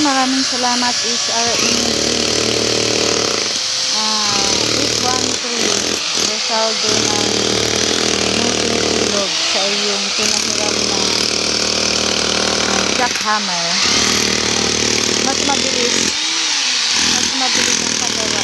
maraming salamat SRMG 813 Resaldo ng Muting Ilog sa iyong pinahiram na jackhammer. Mas mabilis ang paggawa.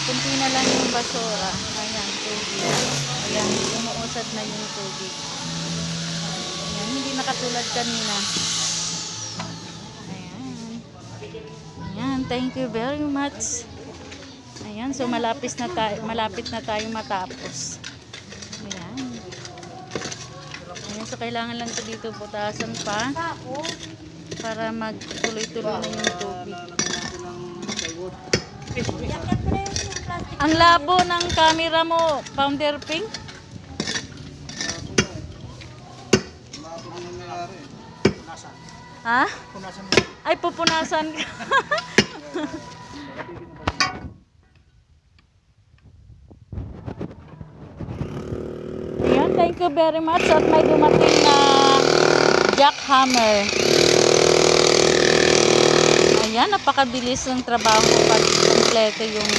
Kunti na lang yung basura. Ayan, tubig. Ayan, umuusad na yung tubig. Ayan, hindi na katulad kanina. Ayan. Ayan, thank you very much. Ayan, so malapit na tayo matapos. Ayan. Ayan, so kailangan lang ito dito butasan pa para magtuloy-tuloy na yung tubig. Ang labo ng camera mo, Founder Pink. Ha? Ay, pupunasan ka. Ayan, thank you very much. At may dumating na jackhammer. Ayan, napakabilis ng trabaho pag kompleto yung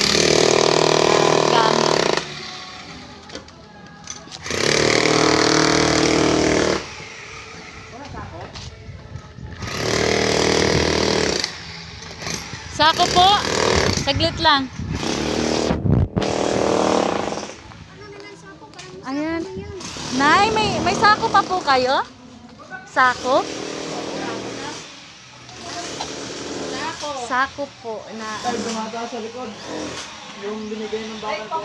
gamit. Sako po, saglit lang. Ayan. Nay, may sako pa po kayo? Sako? Sako po na ay dumataas sa likod yung binigay ng bakal ko.